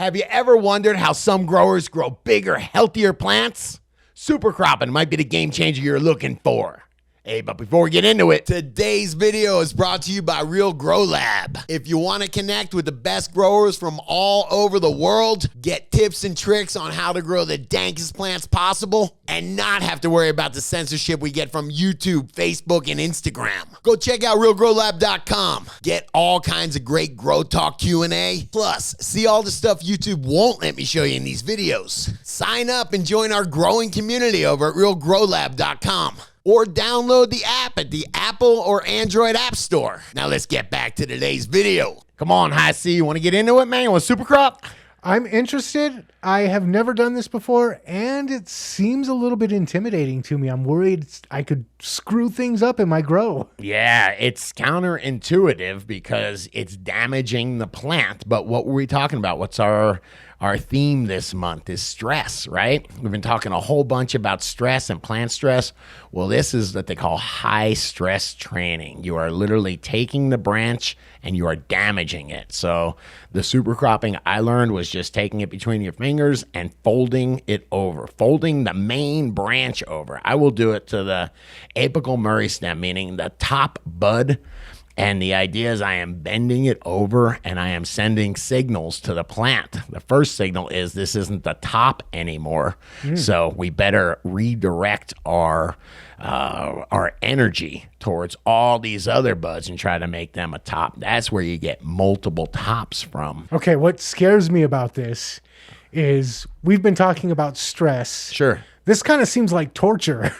Have you ever wondered how some growers grow bigger, healthier plants? Supercropping might be the game changer you're looking for. Hey, but before we get into it, today's video is brought to you by Real Grow Lab. If you want to connect with the best growers from all over the world, get tips and tricks on how to grow the dankest plants possible, and not have to worry about the censorship we get from YouTube, Facebook, and Instagram. Go check out realgrowlab.com. Get all kinds of great Grow Talk Q&A. Plus, see all the stuff YouTube won't let me show you in these videos. Sign up and join our growing community over at realgrowlab.com. Or download the app at the Apple or Android App Store. Now let's get back to today's video. Come on, High C, you want to get into it, man? You want to supercrop? I'm interested. I have never done this before, and it seems a little bit intimidating to me. I'm worried I could screw things up in my grow. Yeah, it's counterintuitive because it's damaging the plant. But what were we talking about? What's our theme this month is stress, right? We've been talking a whole bunch about stress and plant stress. Well, this is what they call high stress training. You are literally taking the branch and you are damaging it. So the supercropping I learned was just taking it between your fingers and folding it over, folding the main branch over. I will do it to the apical meristem, meaning the top bud. And the idea is I am bending it over and I am sending signals to the plant. The first signal is this isn't the top anymore. So we better redirect our energy towards all these other buds and try to make them a top. That's where you get multiple tops from. Okay, what scares me about this is we've been talking about stress. Sure. This kind of seems like torture.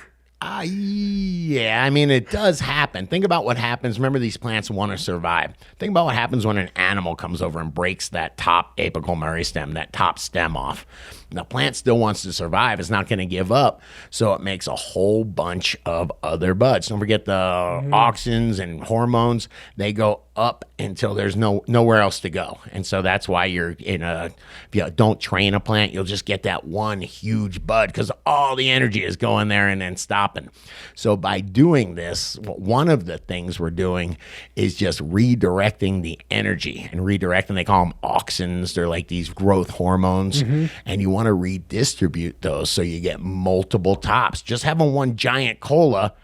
Yeah, I mean, it does happen. Think about what happens. Remember, these plants want to survive. Think about what happens when an animal comes over and breaks that top apical meristem, that top stem off. The plant still wants to survive. It's not going to give up. So it makes a whole bunch of other buds. Don't forget the auxins and hormones. They go up until there's nowhere else to go. And so that's why if you don't train a plant, you'll just get that one huge bud because all the energy is going there and then stopping. So by doing this, one of the things we're doing is just redirecting the energy and redirecting. They call them auxins. They're like these growth hormones. And you want to redistribute those so you get multiple tops. Just having one giant cola,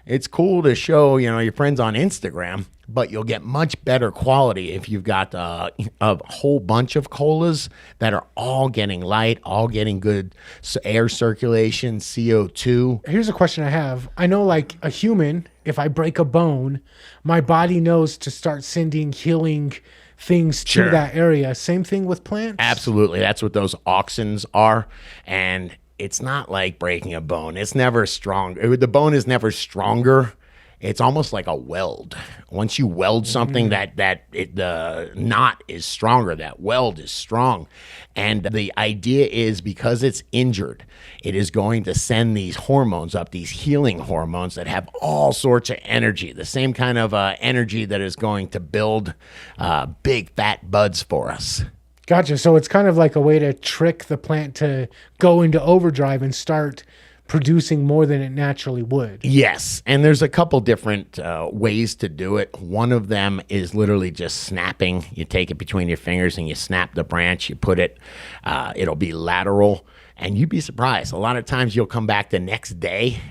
it's cool to show, your friends on Instagram, but you'll get much better quality if you've got a whole bunch of colas that are all getting light, all getting good air circulation, CO2. Here's a question I have. I know, like a human, if I break a bone, my body knows to start sending healing things to that area. Same thing with plants? Absolutely. That's what those auxins are. And it's not like breaking a bone. It's never strong. The bone is never stronger. It's almost like a weld. Once you weld something, the knot is stronger. That weld is strong. And the idea is because it's injured, it is going to send these hormones up, these healing hormones that have all sorts of energy, the same kind of energy that is going to build big fat buds for us. Gotcha. So it's kind of like a way to trick the plant to go into overdrive and start producing more than it naturally would. Yes, and there's a couple different ways to do it. One of them is literally just snapping. You take it between your fingers and you snap the branch. You put it, it'll be lateral, and you'd be surprised. A lot of times you'll come back the next day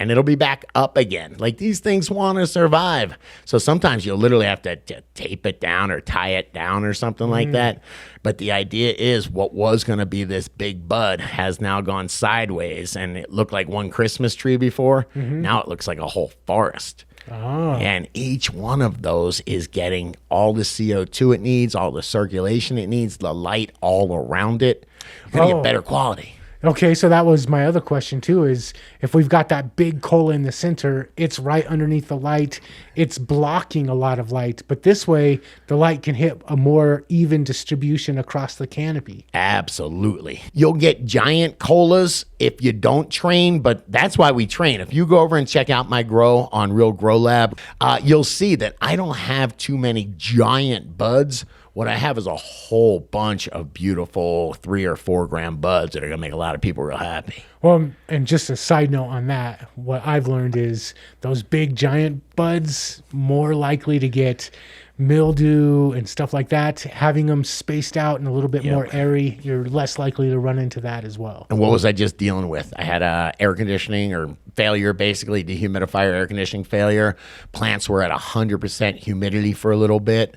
and it'll be back up again. Like, these things want to survive. So sometimes you'll literally have to tape it down or tie it down or something like that. But the idea is what was going to be this big bud has now gone sideways, and it looked like one Christmas tree before. Now it looks like a whole forest. And each one of those is getting all the CO2 it needs, all the circulation it needs, the light all around it. You're going to get better quality. Okay, so that was my other question too, is if we've got that big cola in the center, it's right underneath the light, it's blocking a lot of light, but this way the light can hit a more even distribution across the canopy. Absolutely. You'll get giant colas if you don't train, but that's why we train. If you go over and check out my grow on Real Grow Lab, you'll see that I don't have too many giant buds. What I have is a whole bunch of beautiful 3 or 4 gram buds that are going to make a lot of people real happy. Well, and just a side note on that, what I've learned is those big giant buds more likely to get mildew and stuff like that? Having them spaced out and a little bit more airy, you're less likely to run into that as well. And what was I just dealing with? I had air conditioning or failure, basically dehumidifier air conditioning failure. Plants were at 100% humidity for a little bit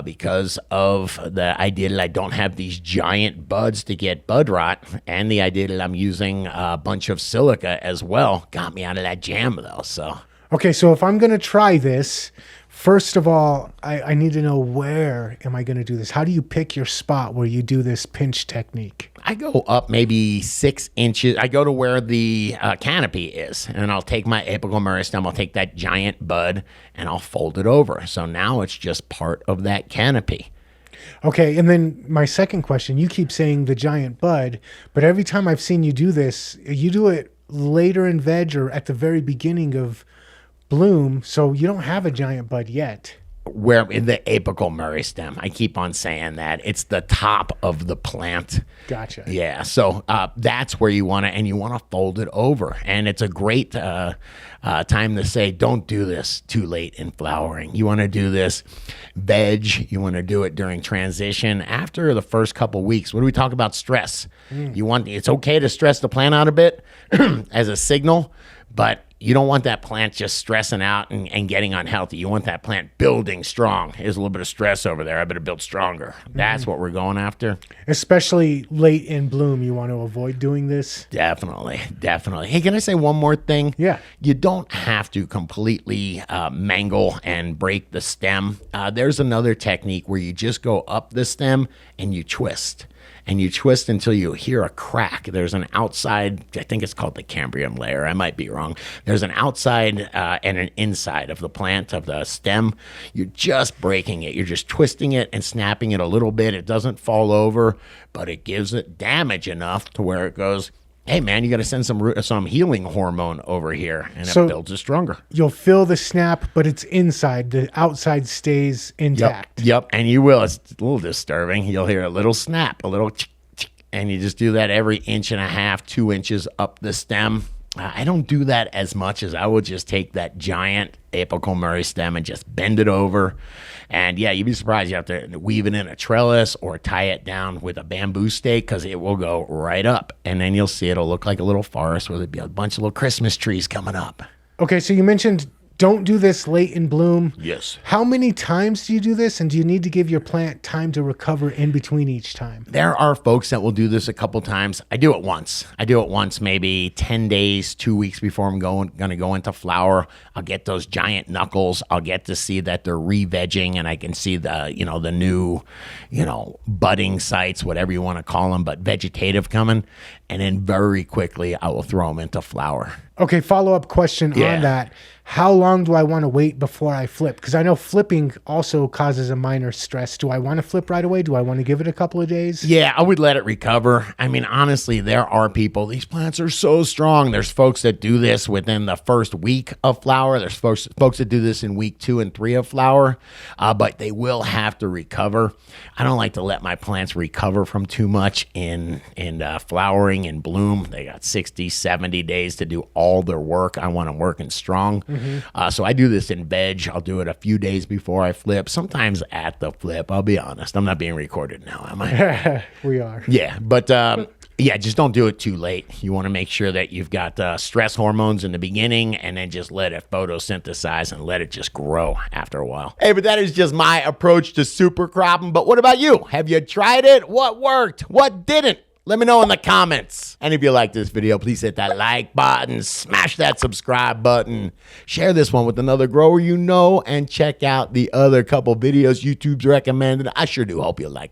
because of the idea that I don't have these giant buds to get bud rot, and the idea that I'm using a bunch of silica as well got me out of that jam though. So okay, so if I'm going to try this, first of all, I need to know, where am I going to do this? How do you pick your spot where you do this pinch technique? I go up maybe 6 inches. I go to where the canopy is, and I'll take my apical meristem. I'll take that giant bud, and I'll fold it over. So now it's just part of that canopy. Okay, and then my second question, you keep saying the giant bud, but every time I've seen you do this, you do it later in veg or at the very beginning of bloom, so you don't have a giant bud yet. Where in the apical meristem, I keep on saying that it's the top of the plant. Gotcha. Yeah, so that's where you want to, and you want to fold it over. And it's a great time to say, don't do this too late in flowering. You want to do this veg. You want to do it during transition. After the first couple weeks, what do we talk about? Stress. It's okay to stress the plant out a bit as a signal, but you don't want that plant just stressing out and getting unhealthy. You want that plant building strong. There's a little bit of stress over there. I better build stronger. That's what we're going after. Especially late in bloom, you want to avoid doing this? Definitely. Hey, can I say one more thing? Yeah. You don't have to completely mangle and break the stem. There's another technique where you just go up the stem and you twist. And you twist until you hear a crack. There's an outside, I think it's called the cambium layer. I might be wrong. There's an outside and an inside of the plant, of the stem. You're just breaking it. You're just twisting it and snapping it a little bit. It doesn't fall over, but it gives it damage enough to where it goes, hey, man, you got to send some healing hormone over here, and it builds it stronger. You'll feel the snap, but it's inside. The outside stays intact. Yep, and you will. It's a little disturbing. You'll hear a little snap, a little and you just do that every 1.5 inches, 2 inches up the stem. I don't do that as much as I would just take that giant apical meristem and just bend it over. And yeah, you'd be surprised. You have to weave it in a trellis or tie it down with a bamboo stake because it will go right up. And then you'll see it'll look like a little forest where there'll be a bunch of little Christmas trees coming up. Okay, so you mentioned don't do this late in bloom. Yes. How many times do you do this, and do you need to give your plant time to recover in between each time? There are folks that will do this a couple times. I do it once, maybe 10 days, 2 weeks before I'm going to go into flower. I'll get those giant knuckles. I'll get to see that they're re-vegging, and I can see the new, budding sites, whatever you want to call them, but vegetative coming. And then very quickly, I will throw them into flower. Okay, follow-up question on that. How long do I want to wait before I flip? Because I know flipping also causes a minor stress. Do I want to flip right away? Do I want to give it a couple of days? Yeah, I would let it recover. I mean, honestly, there are people, these plants are so strong. There's folks that do this within the first week of flower. There's folks that do this in week 2 and 3 of flower, but they will have to recover. I don't like to let my plants recover from too much in flowering and bloom. They got 60, 70 days to do all their work. I want them working strong. So I do this in veg. I'll do it a few days before I flip. Sometimes at the flip, I'll be honest. I'm not being recorded now, am I? We are. Yeah, but just don't do it too late. You want to make sure that you've got stress hormones in the beginning and then just let it photosynthesize and let it just grow after a while. Hey, but that is just my approach to super cropping. But what about you? Have you tried it? What worked? What didn't? Let me know in the comments. And if you like this video, please hit that like button, smash that subscribe button, share this one with another grower you know, and check out the other couple videos YouTube's recommended. I sure do hope you like them.